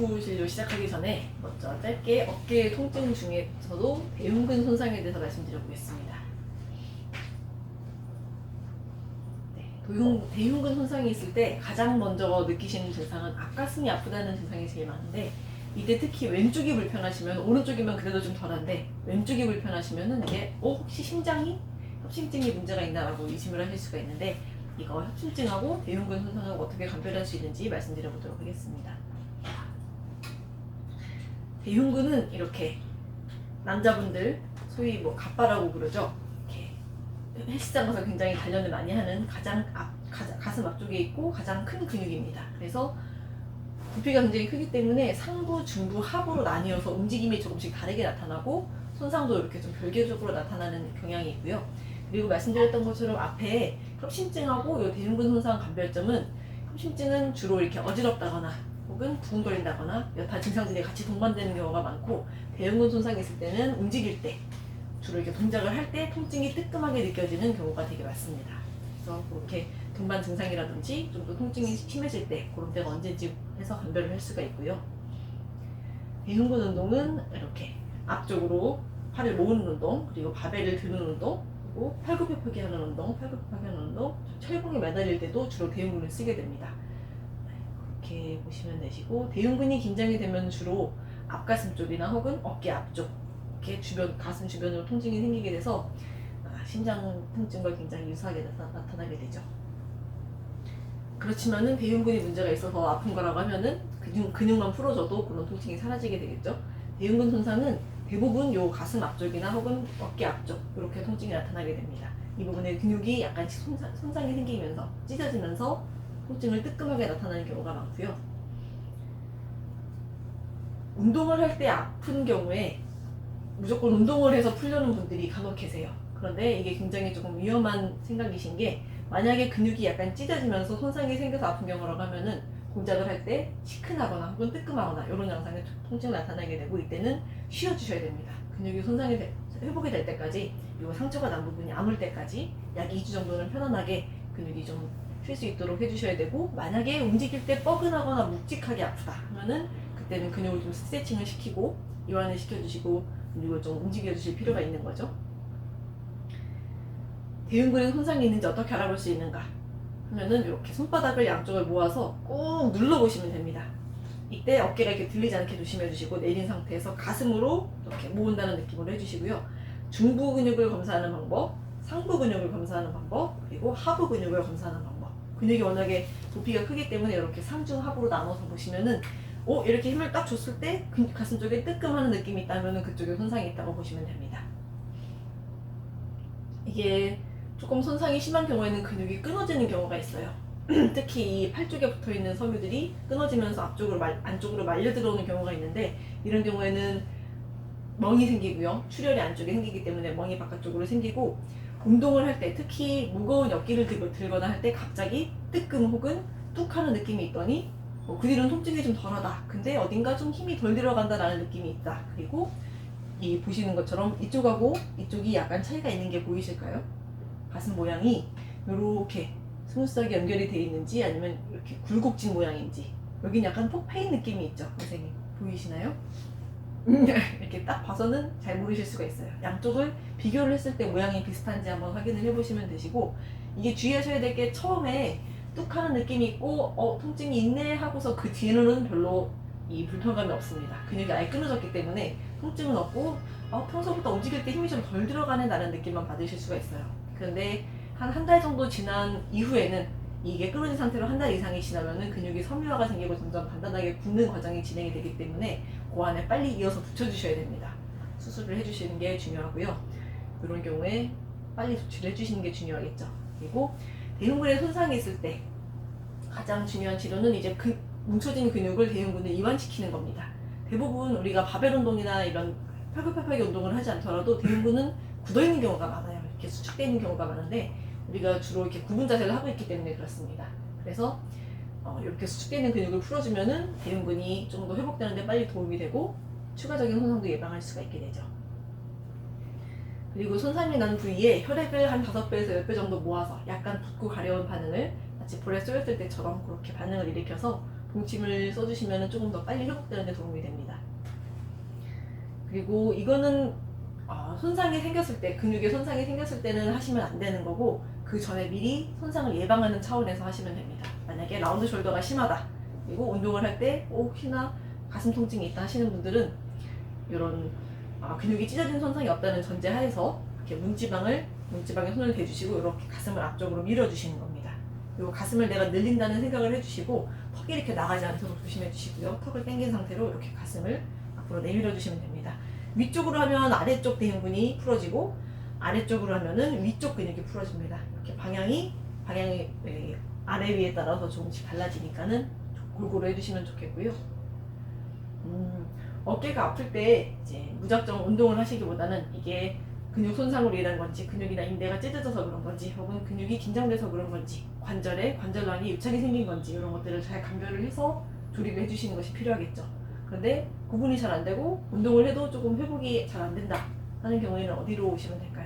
공부 진료 시작하기 전에 먼저 짧게 어깨 통증 중에서도 대흉근 손상에 대해서 말씀드려 보겠습니다. 대흉근 손상이 있을 때 가장 먼저 느끼시는 증상은 앞가슴이 아프다는 증상이 제일 많은데, 이때 특히 왼쪽이 불편하시면, 오른쪽이면 그래도 좀 덜한데 왼쪽이 불편하시면은 이게 혹시 협심증이 문제가 있나라고 의심을 하실 수가 있는데, 이거 협심증하고 대흉근 손상하고 어떻게 감별할 수 있는지 말씀드려 보도록 하겠습니다. 대흉근은 이렇게 남자분들 소위 갑바라고 그러죠. 이렇게 헬스장 가서 굉장히 단련을 많이 하는 가슴 앞쪽에 있고 가장 큰 근육입니다. 그래서 부피가 굉장히 크기 때문에 상부, 중부, 하부로 나뉘어서 움직임이 조금씩 다르게 나타나고 손상도 이렇게 좀 별개적으로 나타나는 경향이 있고요. 그리고 말씀드렸던 것처럼 앞에 협심증하고 이 대흉근 손상 감별점은, 협심증은 주로 이렇게 어지럽다거나 혹은 두근거린다거나 여타 증상들이 같이 동반되는 경우가 많고, 대흉근 손상이 있을 때는 움직일 때 주로 이렇게 동작을 할 때 통증이 뜨끔하게 느껴지는 경우가 되게 많습니다. 그래서 그렇게 동반 증상이라든지 좀 더 통증이 심해질 때 그런 때가 언제인지 해서 감별을 할 수가 있고요. 대흉근 운동은 이렇게 앞쪽으로 팔을 모으는 운동, 그리고 바벨을 드는 운동, 그리고 팔굽혀펴기 하는 운동, 철봉에 매달릴 때도 주로 대흉근을 쓰게 됩니다. 이렇게 보시면 되시고, 대흉근이 긴장이 되면 주로 앞가슴 쪽이나 혹은 어깨 앞쪽, 이렇게 가슴 주변으로 통증이 생기게 돼서 심장 통증과 굉장히 유사하게 나타나게 되죠. 그렇지만은 대흉근이 문제가 있어서 아픈 거라고 하면은 근육만 풀어줘도 그런 통증이 사라지게 되겠죠. 대흉근 손상은 대부분 요 가슴 앞쪽이나 혹은 어깨 앞쪽 이렇게 통증이 나타나게 됩니다. 이 부분에 근육이 약간씩 손상이 생기면서 찢어지면서 통증을 뜨끔하게 나타나는 경우가 많고요. 운동을 할 때 아픈 경우에 무조건 운동을 해서 풀려는 분들이 간혹 계세요. 그런데 이게 굉장히 조금 위험한 생각이신 게, 만약에 근육이 약간 찢어지면서 손상이 생겨서 아픈 경우라고 하면은 동작을 할 때 시큰하거나 혹은 뜨끔하거나 이런 양상의 통증이 나타나게 되고, 이때는 쉬어주셔야 됩니다. 근육이 회복이 될 때까지, 그리고 상처가 난 부분이 아물 때까지 약 2주 정도는 편안하게 근육이 좀 쉴 수 있도록 해주셔야 되고, 만약에 움직일 때 뻐근하거나 묵직하게 아프다 하면은 그때는 근육을 좀 스트레칭을 시키고 이완을 시켜주시고 근육을 좀 움직여 주실 필요가 있는 거죠. 대흉근에 손상이 있는지 어떻게 알아볼 수 있는가 하면은, 이렇게 손바닥을 양쪽을 모아서 꾹 눌러보시면 됩니다. 이때 어깨가 이렇게 들리지 않게 조심해 주시고, 내린 상태에서 가슴으로 이렇게 모은다는 느낌으로 해주시고요. 중부 근육을 검사하는 방법, 상부 근육을 검사하는 방법, 그리고 하부 근육을 검사하는 방법. 근육이 워낙에 부피가 크기 때문에 이렇게 상중하부로 나눠서 보시면은, 이렇게 힘을 딱 줬을 때 가슴 쪽에 뜨끔하는 느낌이 있다면 그쪽에 손상이 있다고 보시면 됩니다. 이게 조금 손상이 심한 경우에는 근육이 끊어지는 경우가 있어요. 특히 이 팔 쪽에 붙어 있는 섬유들이 끊어지면서 안쪽으로 말려 들어오는 경우가 있는데, 이런 경우에는 멍이 생기고요. 출혈이 안쪽에 생기기 때문에 멍이 바깥쪽으로 생기고, 운동을 할 때 특히 무거운 역기를 들거나 할 때 갑자기 뜨끔 혹은 뚝 하는 느낌이 있더니 그 뒤로는 통증이 좀 덜하다, 근데 어딘가 좀 힘이 덜 들어간다라는 느낌이 있다, 그리고 이 보시는 것처럼 이쪽하고 이쪽이 약간 차이가 있는 게 보이실까요? 가슴 모양이 이렇게 스무스하게 연결이 되어 있는지 아니면 이렇게 굴곡진 모양인지, 여긴 약간 톡 패인 느낌이 있죠. 선생님 보이시나요? 이렇게 딱 봐서는 잘 모르실 수가 있어요. 양쪽을 비교를 했을 때 모양이 비슷한지 한번 확인을 해보시면 되시고, 이게 주의하셔야 될 게, 처음에 뚝 하는 느낌이 있고 통증이 있네 하고서 그 뒤에는 별로 이 불편감이 없습니다. 근육이 아예 끊어졌기 때문에 통증은 없고, 평소보다 움직일 때 힘이 좀 덜 들어가는 다는 느낌만 받으실 수가 있어요. 그런데 한 달 정도 지난 이후에는, 이게 끊어진 상태로 한 달 이상이 지나면은 근육이 섬유화가 생기고 점점 단단하게 굳는 과정이 진행이 되기 때문에 그 안에 빨리 이어서 붙여주셔야 됩니다. 수술을 해주시는 게 중요하고요. 이런 경우에 빨리 조치를 해주시는 게 중요하겠죠. 그리고 대흉근에 손상이 있을 때 가장 중요한 치료는 이제 뭉쳐진 근육을, 대흉근을 이완시키는 겁니다. 대부분 우리가 바벨 운동이나 이런 팔굽혀펴기 운동을 하지 않더라도 대흉근은 굳어있는 경우가 많아요. 이렇게 수축되어 있는 경우가 많은데, 우리가 주로 이렇게 굽은 자세를 하고 있기 때문에 그렇습니다. 그래서 이렇게 수축되어 있는 근육을 풀어주면은 대흉근이 좀 더 회복되는데 빨리 도움이 되고 추가적인 손상도 예방할 수가 있게 되죠. 그리고 손상이 난 부위에 혈액을 한 5배에서 10배 정도 모아서 약간 붓고 가려운 반응을, 마치 볼에 쏘였을 때처럼 그렇게 반응을 일으켜서 동침을 써주시면 조금 더 빨리 회복되는 데 도움이 됩니다. 그리고 이거는 손상이 생겼을 때, 근육에 손상이 생겼을 때는 하시면 안 되는 거고, 그 전에 미리 손상을 예방하는 차원에서 하시면 됩니다. 만약에 라운드 숄더가 심하다, 그리고 운동을 할 때 혹시나 가슴 통증이 있다 하시는 분들은 이런 근육이 찢어진 손상이 없다는 전제 하에서 이렇게 문지방에 손을 대주시고 이렇게 가슴을 앞쪽으로 밀어주시는 겁니다. 그리고 가슴을 내가 늘린다는 생각을 해주시고 턱이 이렇게 나가지 않도록 조심해 주시고요. 턱을 당긴 상태로 이렇게 가슴을 앞으로 내밀어 주시면 됩니다. 위쪽으로 하면 아래쪽 대흉근이 풀어지고, 아래쪽으로 하면은 위쪽 근육이 풀어집니다. 이렇게 방향이 아래 위에 따라서 조금씩 달라지니까는 골고루 해주시면 좋겠고요. 어깨가 아플 때 이제 무작정 운동을 하시기보다는 이게 근육 손상으로 인한 건지, 근육이나 인대가 찢어져서 그런 건지, 혹은 근육이 긴장돼서 그런 건지, 관절에 관절란이 유착이 생긴 건지, 이런 것들을 잘 감별을 해서 조립을 해주시는 것이 필요하겠죠. 그런데 구분이 잘 안 되고 운동을 해도 조금 회복이 잘 안 된다 하는 경우에는 어디로 오시면 될까요?